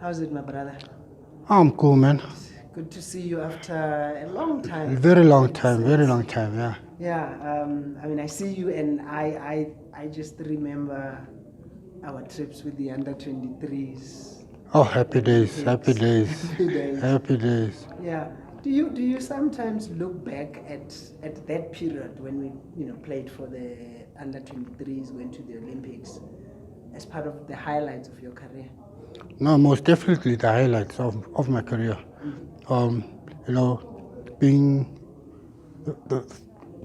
How's it, my brother? I'm cool, man. Good to see you after a long time. Very long time, yeah. Yeah, I mean, I see you, and I just remember our trips with the under-23s. Oh, happy days, happy days, Happy days. happy days. Yeah. Do you sometimes look back at that period when we played for the under-23s, went to the Olympics, as part of the highlights of your career? No, most definitely the highlights of my career. You know, being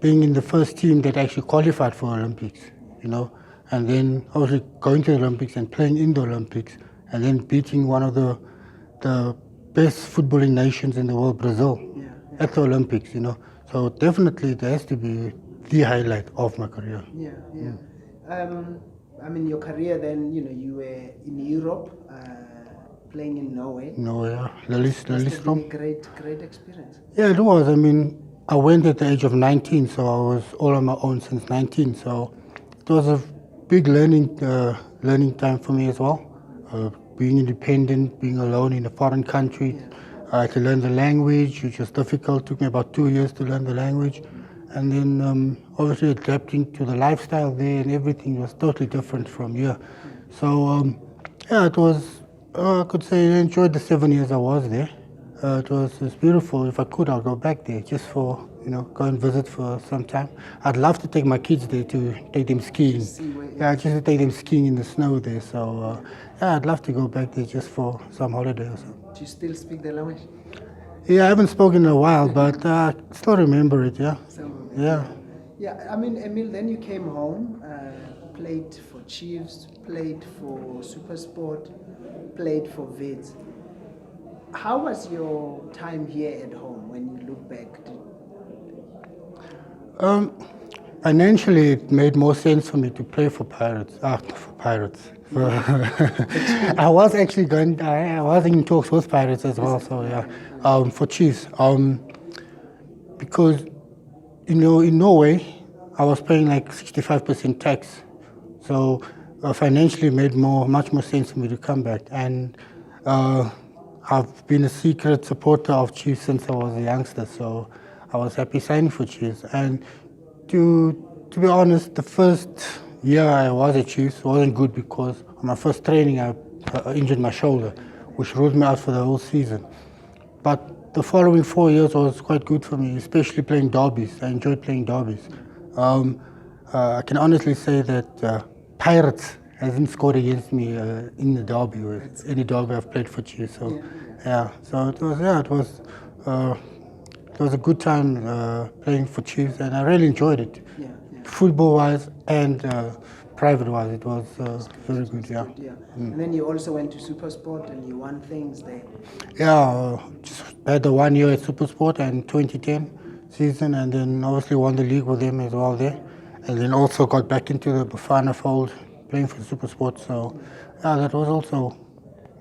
being in the first team that actually qualified for Olympics, and then obviously going to the Olympics and playing in the Olympics, and then beating one of the best footballing nations in the world, Brazil, at the Olympics, So definitely there has to be the highlight of my career. I mean, your career then, you were in Europe, playing in Norway. Norway, yeah. Must have been a great experience. Yeah, it was. I mean, I went at the age of 19, so I was all on my own since 19. So it was a big learning time for me as well. Being independent, being alone in a foreign country. I had to learn the language, which was difficult. It took me about 2 years to learn the language. And then obviously adapting to the lifestyle there, and everything was totally different from here. So it was, I could say I enjoyed the 7 years I was there. It was beautiful. If I could, I'll go back there just for, go and visit for some time. I'd love to take my kids there to take them skiing. Just to take them skiing in the snow there. So I'd love to go back there just for some holiday or something. Do you still speak the language? Yeah, I haven't spoken in a while, but I still remember it, yeah. Yeah, I mean, Emile, then you came home, played for Chiefs, played for Supersport, played for Wits. How was your time here at home when you look back? Financially, it made more sense for me to play for Pirates. I was actually I was in talks with Pirates as well, so yeah, for Chiefs. Because, in Norway, I was paying like 65% tax. So financially it made much more sense for me to come back. And I've been a secret supporter of Chiefs since I was a youngster, so I was happy signing for Chiefs. And to be honest, the first year I was at Chiefs wasn't good because on my first training I injured my shoulder, which ruled me out for the whole season. But the following 4 years was quite good for me, especially playing derbies. I enjoyed playing derbies. I can honestly say that Pirates hasn't scored against me in the derby or any derby I've played for Chiefs. So so it was a good time playing for Chiefs, and I really enjoyed it. Football-wise and private-wise, it was very good. And then you also went to Supersport and you won things there. Just had the 1 year at Supersport and 2010 season, and then obviously won the league with them as well there, and then also got back into the Bafana fold playing for Supersport. So that was also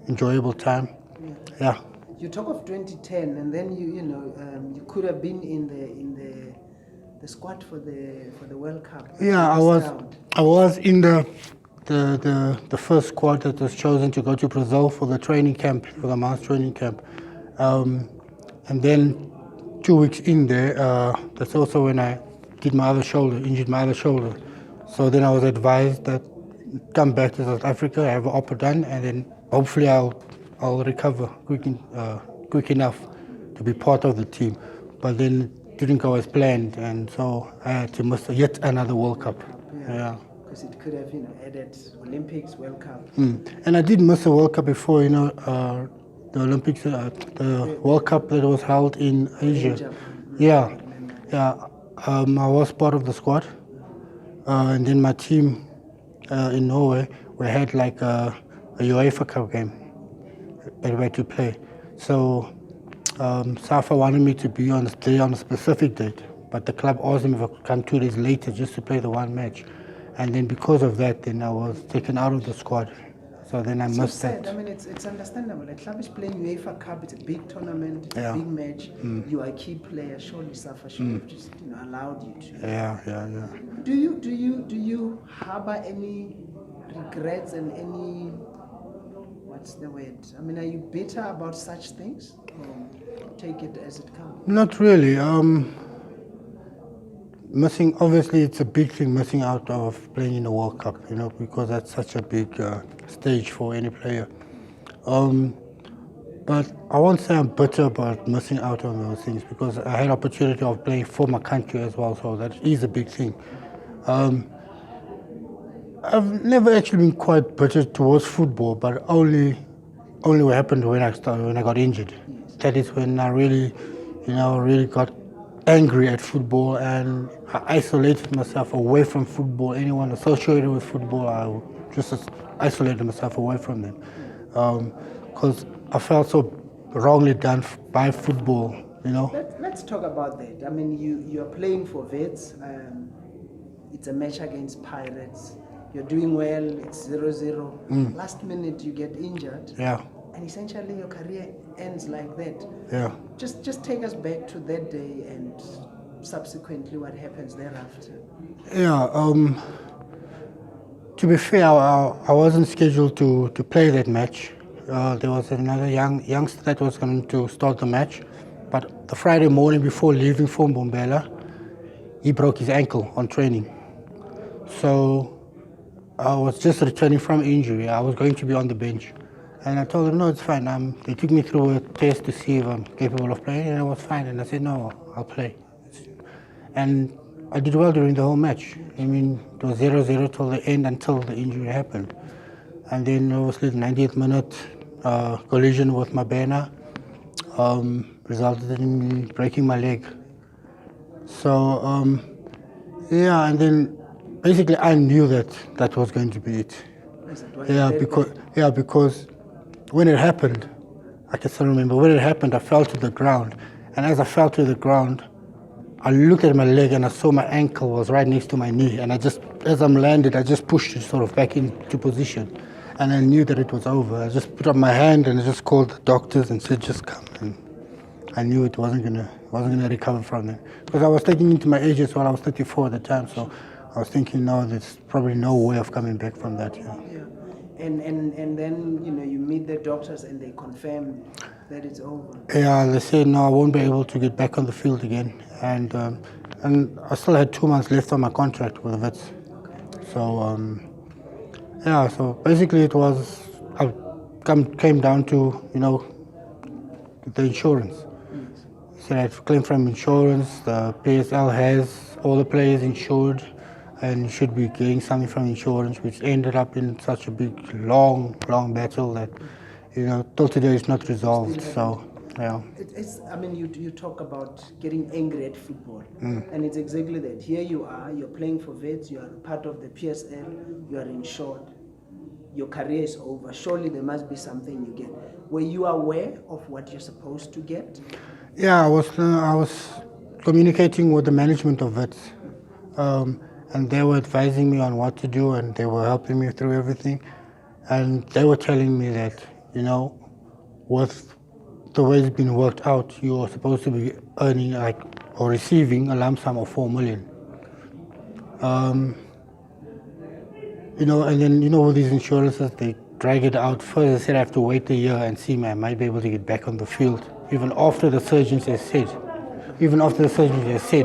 enjoyable time. You talk of 2010, and then you could have been in the squad for the World Cup. I was in the first squad that was chosen to go to Brazil for the training camp, for the mass training camp, and then 2 weeks in there, that's also when I injured my other shoulder. So then I was advised that come back to South Africa, have an opera done, and then hopefully I'll recover quick enough to be part of the team. But then it didn't go as planned, and so I had to miss yet another World Cup. Because it could have added Olympics, World Cup. And I did miss a World Cup before, the Olympics, the World Cup that was held in Asia. I was part of the squad, and then my team in Norway, we had like a UEFA Cup game that we had to play. So Safa wanted me to be on a specific date, but the club asked me if I could come 2 days later just to play the one match. And then because of that, then I was taken out of the squad. So then I missed that. I mean, it's understandable. A club is playing UEFA Cup. It's a big tournament. It's a big match. You are a key player. Surely Safa should have just allowed you to. Do you harbor any regrets and any what's the word? I mean, are you bitter about such things? Or take it as it comes? Not really. Missing, obviously, it's a big thing missing out of playing in the World Cup, because that's such a big stage for any player. But I won't say I'm bitter about missing out on those things because I had opportunity of playing for my country as well, so that is a big thing. I've never actually been quite bitter towards football, but only what happened when I got injured. That is when I really, really got angry at football, and I isolated myself away from football. Anyone associated with football, I just isolated myself away from them, because I felt so wrongly done by football. Let's talk about that. I mean, you're playing for Wits. It's a match against Pirates. You're doing well. It's 0-0. Last minute you get injured. Yeah. And essentially your career ends like that. Yeah. Just take us back to that day and subsequently what happens thereafter. Yeah. To be fair, I wasn't scheduled to play that match. There was another youngster that was going to start the match, but the Friday morning before leaving for Mbombela, he broke his ankle on training. So I was just returning from injury. I was going to be on the bench. And I told them, no, it's fine. They took me through a test to see if I'm capable of playing, and I was fine. And I said, no, I'll play. And I did well during the whole match. I mean, it was 0-0 till the end until the injury happened. And then obviously the 90th minute collision with my banner resulted in me breaking my leg. So, yeah, and then basically I knew that was going to be it. Because when it happened, I can still remember, when it happened, I fell to the ground. And as I fell to the ground, I looked at my leg and I saw my ankle was right next to my knee. And as I'm landed, I just pushed it sort of back into position. And I knew that it was over. I just put up my hand and I just called the doctors and said, just come. And I knew it wasn't gonna recover from that. Because I was taking into my age as well. I was 34 at the time, so I was thinking, no, there's probably no way of coming back from that. Yeah. And then you meet the doctors and they confirm that it's over. Yeah, they said no, I won't be able to get back on the field again, and I still had 2 months left on my contract with the Wits. Okay. So yeah, so basically it was came down to the insurance. So I had to claim from insurance. The PSL has all the players insured, and should be getting something from insurance, which ended up in such a big, long battle that, till today it's not resolved. So, yeah. I mean, you talk about getting angry at football, and it's exactly that. Here you are, you're playing for Wits, you are part of the PSL, you are insured, your career is over. Surely there must be something you get. Were you aware of what you're supposed to get? Yeah, I was communicating with the management of Wits. And they were advising me on what to do, and they were helping me through everything. And they were telling me that, with the way it's been worked out, you are supposed to be earning or receiving a lump sum of 4 million. And then, with these insurances, they drag it out. First, they said I have to wait a year and see, I might be able to get back on the field. Even after the surgeons have said,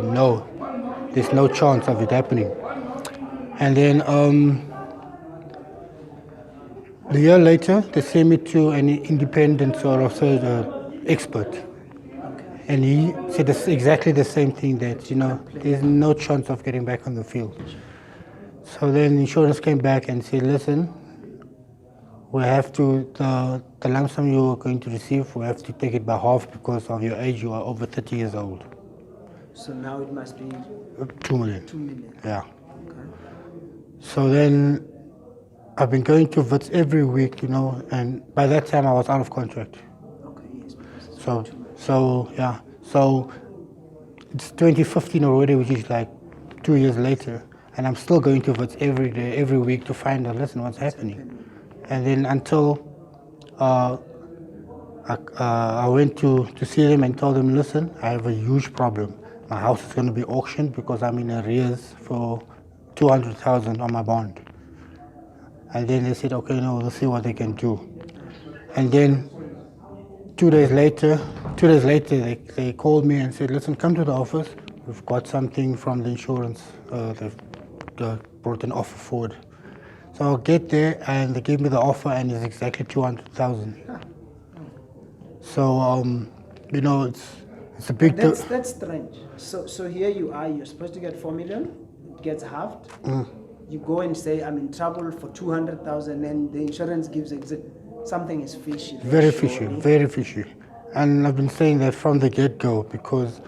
no, there's no chance of it happening. And then a year later, they sent me to an independent sort of expert. And he said exactly the same thing, that, there's no chance of getting back on the field. So then insurance came back and said, listen, we have to, the lump sum you are going to receive, we have to take it by half because of your age. You are over 30 years old. So now it must be 2 million. 2 million. Yeah. Okay. So then I've been going to Wits every week, and by that time I was out of contract. Okay, yes. So it's 2015 already, which is like 2 years later, and I'm still going to Wits every day, every week to find out, listen, what's happening. And then until I went to see them and told them, listen, I have a huge problem. My house is going to be auctioned because I'm in arrears for 200,000 on my bond. And then they said, okay, no, we'll see what they can do. And then 2 days later, they called me and said, listen, come to the office. We've got something from the insurance. They've brought an offer forward. So I'll get there, and they gave me the offer, and it's exactly 200,000. So, it's a big deal. That's strange. So here you are, you're supposed to get 4 million, it gets halved. You go and say, I'm in trouble for 200,000, and the insurance gives something is fishy. Very fishy, very fishy. And I've been saying that from the get-go because,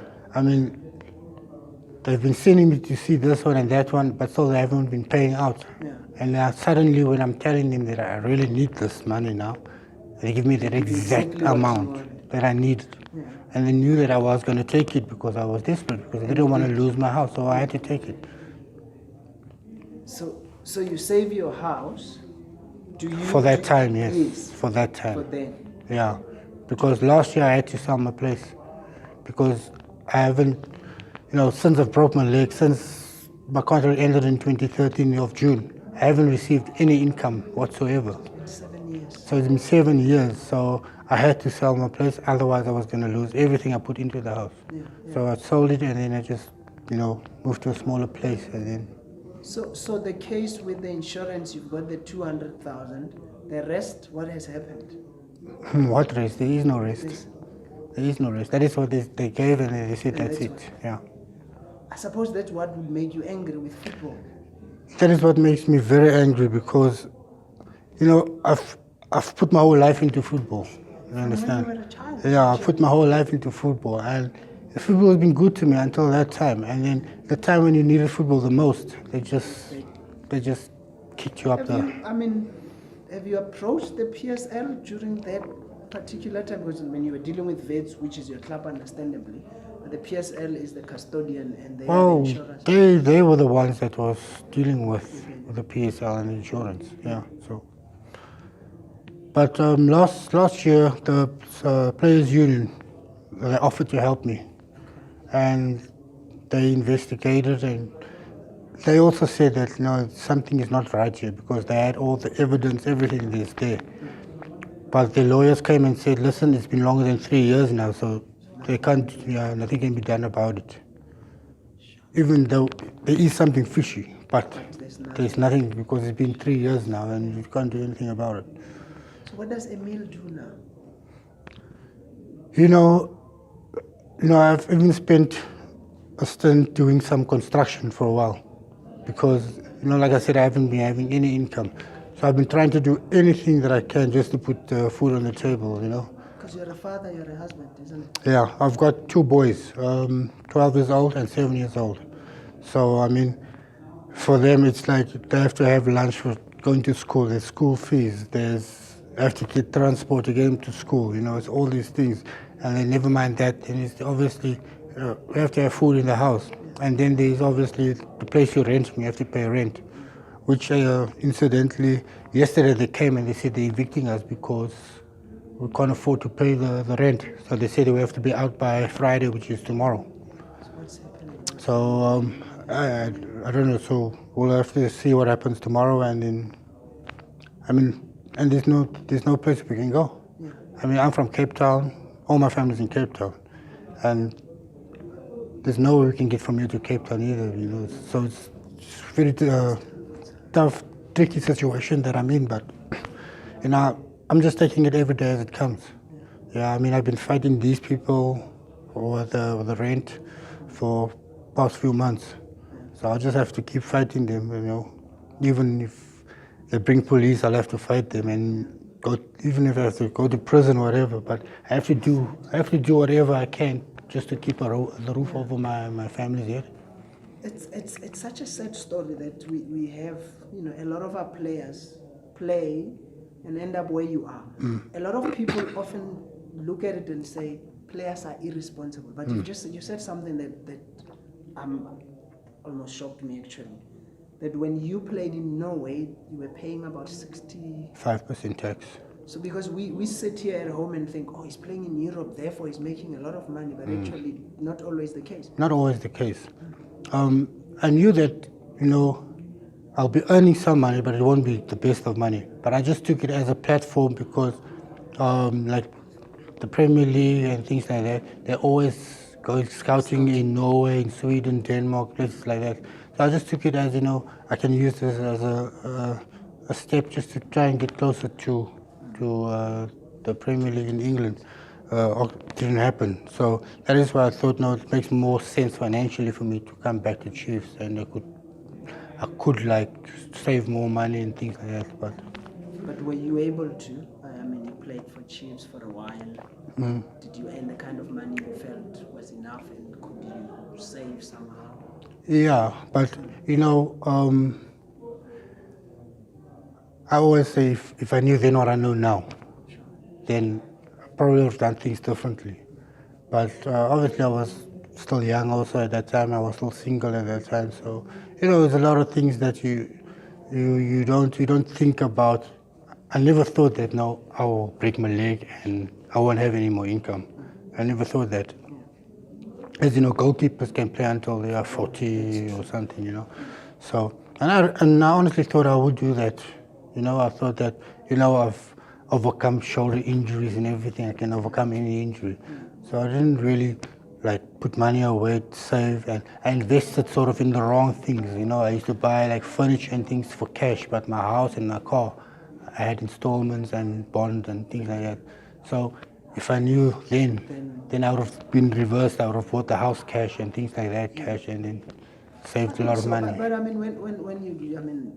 they've been sending me to see this one and that one, but still they haven't been paying out. Yeah. And now suddenly when I'm telling them that I really need this money now, they give me that exact amount that I needed. Yeah. And they knew that I was going to take it because I was desperate, because I didn't want to lose my house, so I had to take it. So you save your house. For that time, yes. Yes. For that time. For then. Yeah. Because last year I had to sell my place. Because I haven't, since I've broke my leg, since my contract ended in 2013 of June, I haven't received any income whatsoever. It's been 7 years. So it's been 7 years. So I had to sell my place, otherwise I was going to lose everything I put into the house. Yeah. So I sold it, and then I just, moved to a smaller place, and then. So the case with the insurance, you've got the 200,000. The rest, what has happened? What rest? There is no rest. There is no rest. That is what they gave, and they said that's it. Yeah. I suppose that's what would make you angry with football. That is what makes me very angry because, I've put my whole life into football. You understand? When you were a child. Yeah, I put my whole life into football, and the football has been good to me until that time. And then the time when you needed football the most, they just kicked you up there. Have you approached the PSL during that particular time? Because when you were dealing with Wits, which is your club, understandably, but the PSL is the custodian and they are the insurance. They were the ones that was dealing with the PSL and insurance. Yeah. So, but last year the players' union they offered to help me, and they investigated, and they also said that something is not right here because they had all the evidence, everything is there. But the lawyers came and said, listen, it's been longer than 3 years now, so they can't, nothing can be done about it. Even though there is something fishy, but there's nothing because it's been 3 years now and you can't do anything about it. So what does Emile do now? I've even spent a stint doing some construction for a while because, like I said, I haven't been having any income. So I've been trying to do anything that I can just to put food on the table, Because you're a father, you're a husband, isn't it? Yeah, I've got 2 boys, 12 years old and 7 years old. So, for them, it's like they have to have lunch for going to school. There's school fees. They have to get transport to get them to school. It's all these things. And then never mind that. And it's obviously, we have to have food in the house. And then there's obviously the place you rent, you have to pay rent. Which, incidentally, yesterday they came and they said they're evicting us because we can't afford to pay the rent. So they said we have to be out by Friday, which is tomorrow. So what's happening? So I don't know. So we'll have to see what happens tomorrow, and then and there's no place we can go. Yeah. I'm from Cape Town. All my family's in Cape Town, and there's nowhere we can get from here to Cape Town either. So it's very tough, tricky situation that I'm in, but I'm just taking it every day as it comes. Yeah, I've been fighting these people with the rent for past few months, so I'll just have to keep fighting them. Even if they bring police, I'll have to fight them and go. Even if I have to go to prison or whatever, but I have to do whatever I can just to keep the roof over my family's head. It's such a sad story that we have, a lot of our players play and end up where you are. A lot of people often look at it and say players are irresponsible, but you said something that almost shocked me actually. That when you played in Norway, you were paying about 65% tax. So because we sit here at home and think, oh, he's playing in Europe, therefore he's making a lot of money, but actually not always the case. Not always the case. I knew that, I'll be earning some money, but it won't be the best of money. But I just took it as a platform because like the Premier League and things like that. They always go scouting in Norway, in Sweden, Denmark, places like that. So I just took it as, I can use this as a step just to try and get closer to the Premier League in England. It didn't happen. So that is why I thought, no, it makes more sense financially for me to come back to Chiefs, and I could like save more money and things like that. But were you able to? I mean, you played for Chiefs for a while. Did you earn the kind of money you felt was enough, and could you save somehow? Yeah, but I always say if I knew then what I know now, then I probably would have done things differently. But obviously I was still young also at that time. I was still single at that time. So, there's a lot of things that you don't think about. I never thought that, no, I will break my leg and I won't have any more income. I never thought that. As you know, goalkeepers can play until they are 40 or something. So, and I honestly thought I would do that. I thought that, I've overcome shoulder injuries and everything. I can overcome any injury. So I didn't really put money away to save, and I invested sort of in the wrong things. I used to buy like furniture and things for cash, but my house and my car, I had installments and bonds and things like that. So if I knew then I would have been reversed. I would have bought the house cash and things like that, cash, and then saved a lot of money. But I mean, when you, I mean,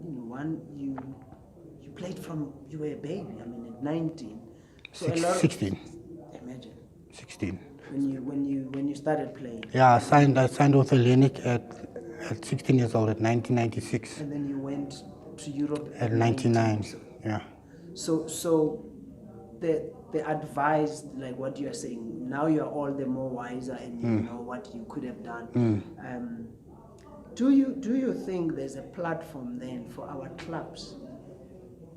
you played from, you were a baby. I mean, at 19. So 16. Imagine. 16. When you started playing. Yeah, I signed with Hellenic at 16 years old, at 1996. And then you went to Europe at 99. 19. Yeah. So the advice, like what you are saying, now you are all the more wiser and you know what you could have done. Do you think there's a platform then for our clubs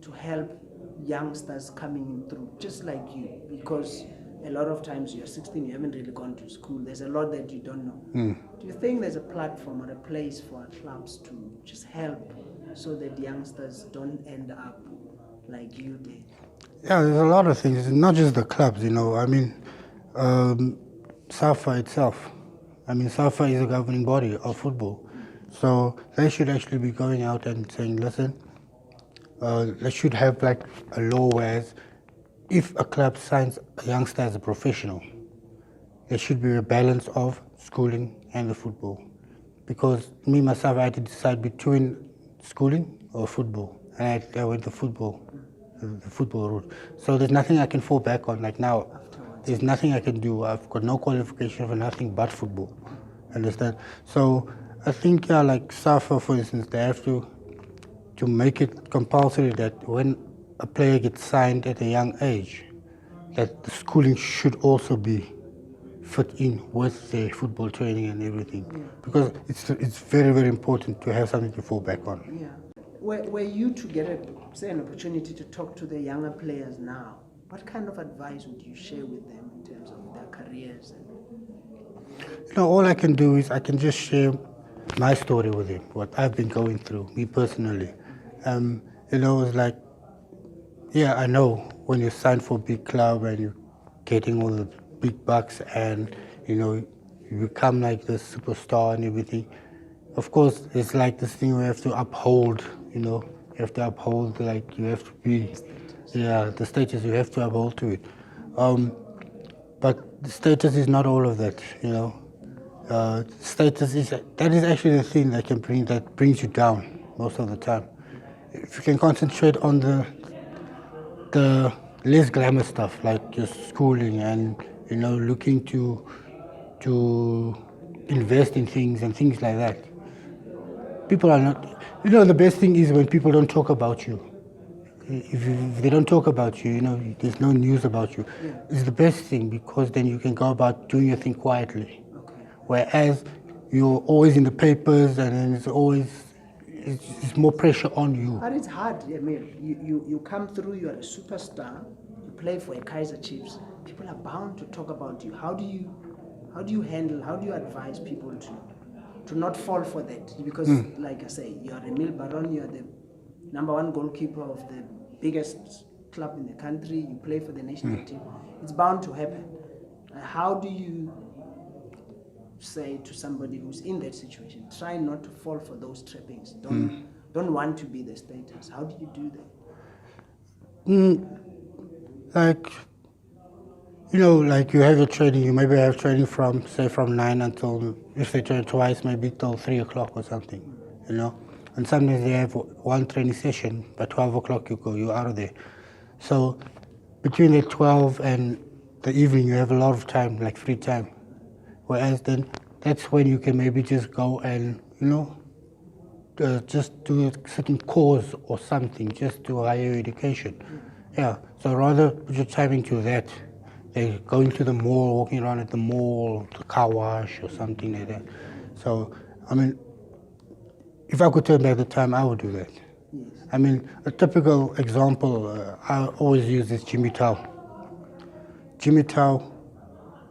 to help youngsters coming through, just like you? Because a lot of times you're 16, you haven't really gone to school. There's a lot that you don't know. Do you think there's a platform or a place for our clubs to just help so that youngsters don't end up like you did? Yeah, there's a lot of things. It's not just the clubs, I mean, SAFA itself. I mean, SAFA is a governing body of football. So they should actually be going out and saying, listen, they should have like a law where if a club signs a youngster as a professional, there should be a balance of schooling and the football. Because me, myself, I had to decide between schooling or football. And I went the football route. So there's nothing I can fall back on. Like now, there's nothing I can do. I've got no qualification for nothing but football. Understand? So I think, like SAFA, for instance, they have to make it compulsory that when a player gets signed at a young age, that the schooling should also be fit in with the football training and everything. Because it's very, very important to have something to fall back on. Yeah. Were you to get an opportunity to talk to the younger players now, what kind of advice would you share with them in terms of their careers? All I can do is I can just share my story with them, what I've been going through, me personally. It's like, I know when you sign for a big club and you're getting all the big bucks and, you become like this superstar and everything. Of course, it's like this thing we have to uphold, you have to uphold, like you have to be, the status, you have to uphold to it. But the status is not all of that, Status is actually the thing that brings you down most of the time. If you can concentrate on the less glamour stuff, like your schooling and, looking to invest in things and things like that. People are not, the best thing is when people don't talk about you. If they don't talk about you, there's no news about you. It's the best thing because then you can go about doing your thing quietly. Okay. Whereas you're always in the papers and then it's more pressure on you. But it's hard, Emile. You come through, you're a superstar, you play for a Kaizer Chiefs. People are bound to talk about you. How do you advise people to not fall for that? Because like I say, you're Emile Baron, you're the #1 goalkeeper of the biggest club in the country, you play for the national team. It's bound to happen. How do you say to somebody who's in that situation, try not to fall for those trappings? Don't want to be the status. How do you do that? Like, you know, like you have your training, you maybe have training from 9 until, if they train twice, maybe till 3 o'clock or something, you know. And sometimes they have one training session, by 12 o'clock you're out of there. So between the 12 and the evening, you have a lot of time, like free time. Whereas then, that's when you can maybe just go and, you know, just do a certain course or something, just do higher education. Yeah, so rather put your time into that. They going to the mall, walking around at the mall, the car wash or something like that. So, I mean, if I could turn back the time, I would do that. Yes. I mean, a typical example I always use is Jimmy Tao. Jimmy Tao,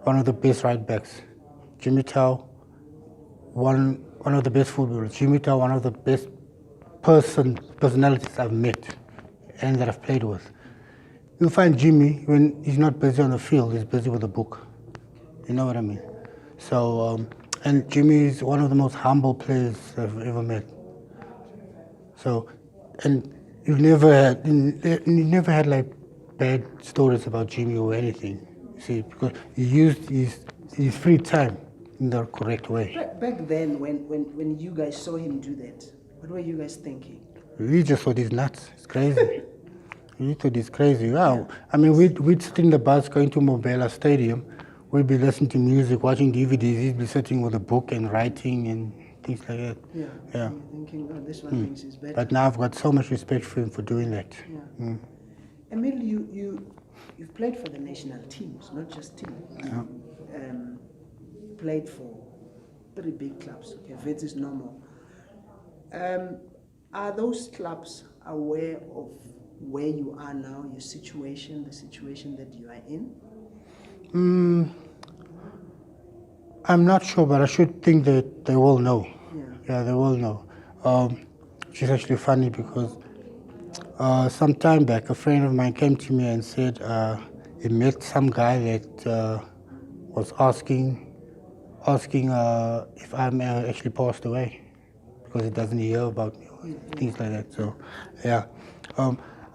one of the best right backs. Jimmy Tao, one of the best footballers. Jimmy Tao, one of the best personalities I've met and that I've played with. You'll find Jimmy, when he's not busy on the field, he's busy with a book. You know what I mean? So, and Jimmy is one of the most humble players I've ever met. So, and you never had like bad stories about Jimmy or anything. You see, because he used his free time in the correct way. Back then, when you guys saw him do that, what were you guys thinking? We just thought he's nuts. It's crazy. We thought he's crazy. Wow. I mean, we'd sit in the bus going to Mobela Stadium. We'd be listening to music, watching DVDs. He'd be sitting with a book and writing and things like that. Yeah. Yeah. Thinking, oh, this one thinks he's better. But now I've got so much respect for him for doing that. Yeah. Emile, you've played for the national teams, not just team. Yeah. Played for 3 big clubs. Okay, Wits is normal. Are those clubs aware of where you are now, your situation, the situation that you are in? I'm not sure, but I should think that they will know. Yeah. Yeah, they will know. Which is actually funny because some time back, a friend of mine came to me and said he met some guy that was asking if I'm actually passed away because he doesn't hear about me or things like that. So, yeah.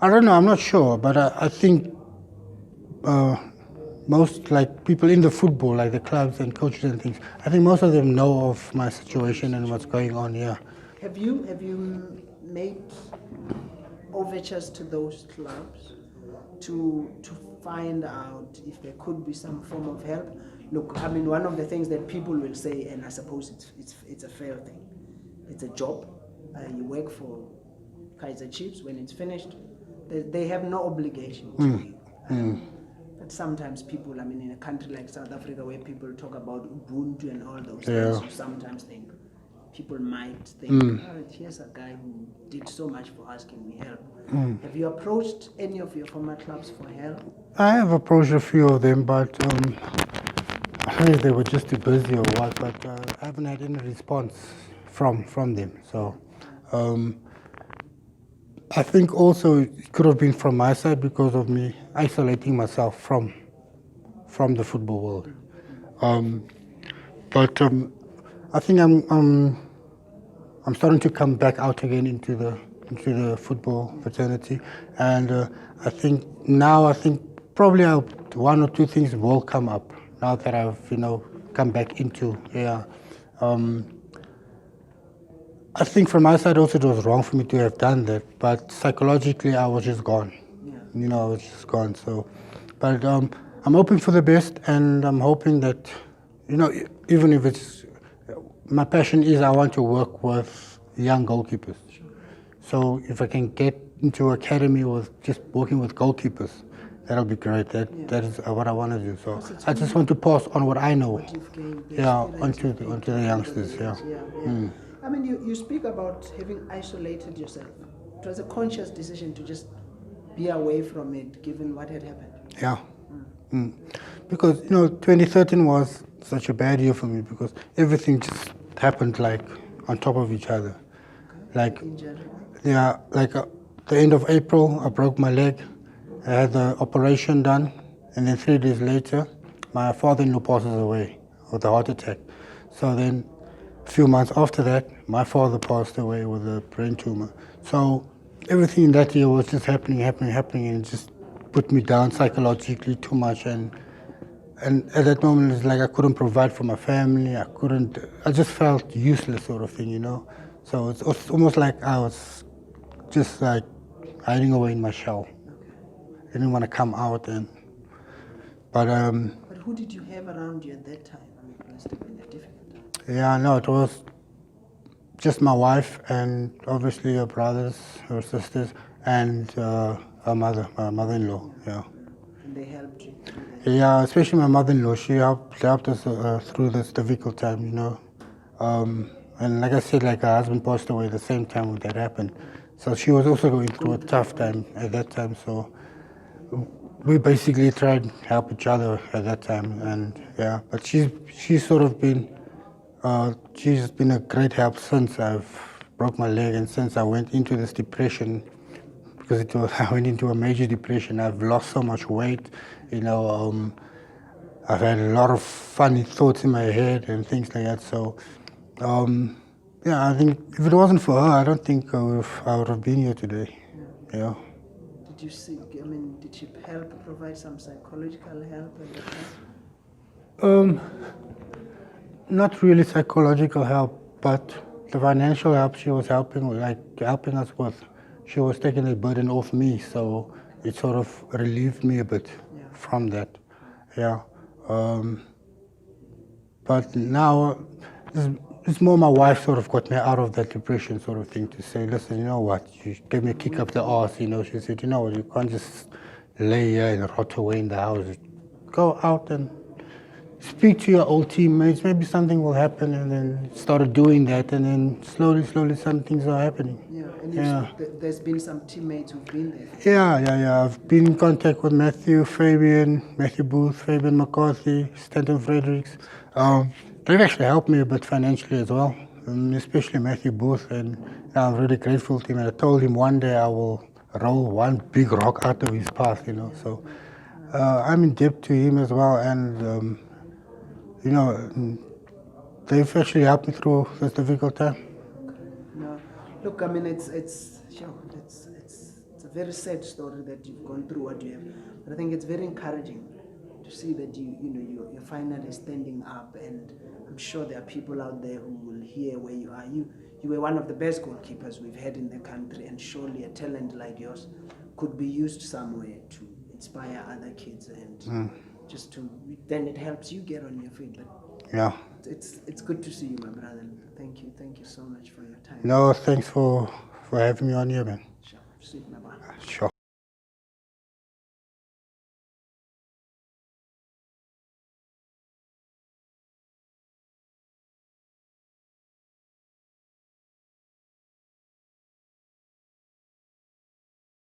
I don't know, I'm not sure, but I think most like people in the football, like the clubs and coaches and things, I think most of them know of my situation and what's going on here. Have you made overtures to those clubs to find out if there could be some form of help? Look, I mean, one of the things that people will say, and I suppose it's a fair thing, it's a job. You work for Kaizer Chiefs. When it's finished, they have no obligation to you. But sometimes people, I mean, in a country like South Africa where people talk about Ubuntu and all those things, you sometimes think, people might think, here's a guy who did so much for us, can we help? Have you approached any of your former clubs for help? I have approached a few of them, but I don't know if they were just too busy or what, but I haven't had any response from them. So I think also it could have been from my side because of me isolating myself from the football world. But I think I'm starting to come back out again into the football fraternity, and I think probably one or two things will come up now that I've come back into. I think from my side also it was wrong for me to have done that, but psychologically I was just gone. I was just gone. So, but I'm hoping for the best, and I'm hoping that even if it's my passion is I want to work with young goalkeepers. So if I can get into academy with just working with goalkeepers, that'll be great. That is what I want to do. So I just want to pass on what I know. Onto the youngsters. I mean, you speak about having isolated yourself. It was a conscious decision to just be away from it, given what had happened. Yeah. Because 2013 was such a bad year for me because everything just happened like on top of each other. Like injury. Yeah, like the end of April, I broke my leg. I had the operation done, and then 3 days later, my father-in-law passes away with a heart attack. So then, a few months after that, my father passed away with a brain tumor. So everything in that year was just happening, and it just put me down psychologically too much. And at that moment, it's like I couldn't provide for my family. I just felt useless, sort of thing, you know. So it's almost like I was just like hiding away in my shell. I didn't want to come out, but But who did you have around you at that time? I mean, it must have been a difficult time. yeah, no, it was just my wife and obviously her brothers, her sisters, and her mother, my mother-in-law. Yeah. And they helped you through that. Yeah, especially my mother-in-law. She helped us through this difficult time, you know. And like I said, like her husband passed away at the same time when that happened. So she was also going through a tough time at that time. So we basically tried to help each other at that time. And yeah, but she's sort of been she's been a great help since I've broke my leg and since I went into this depression, because I went into a major depression. I've lost so much weight, you know. I've had a lot of funny thoughts in my head and things like that. So, yeah, I think if it wasn't for her, I don't think I would have been here today. Yeah. Did you see, I mean, did she help provide some psychological help at that time? Not really psychological help, but the financial help she was helping us with. She was taking the burden off me, so it sort of relieved me a bit from that. Yeah. But now it's more my wife sort of got me out of that depression sort of thing, to say, listen, you know what, she gave me a kick up the arse, you know. She said, you know what, you can't just lay here and rot away in the house. Go out and speak to your old teammates, maybe something will happen. And then started doing that, and then slowly some things are happening. Yeah, and Yeah. there's been some teammates who've been there. Yeah. I've been in contact with Matthew Booth, Fabian McCarthy, Stanton Fredericks. They've actually helped me a bit financially as well, especially Matthew Booth, and I'm really grateful to him. And I told him one day I will roll one big rock out of his path, you know. So I'm in debt to him as well, and you know, they've actually helped me through this difficult time. No, look, I mean, it's a very sad story that you've gone through what you have, but I think it's very encouraging to see that you're finally standing up, and I'm sure there are people out there who will hear where you are. You were one of the best goalkeepers we've had in the country, and surely a talent like yours could be used somewhere to inspire other kids, and just to, then it helps you get on your feet. But Yeah. it's good to see you, my brother. Thank you so much for your time. No, thanks for having me on here, man. Sure, sweet, my brother. Sure.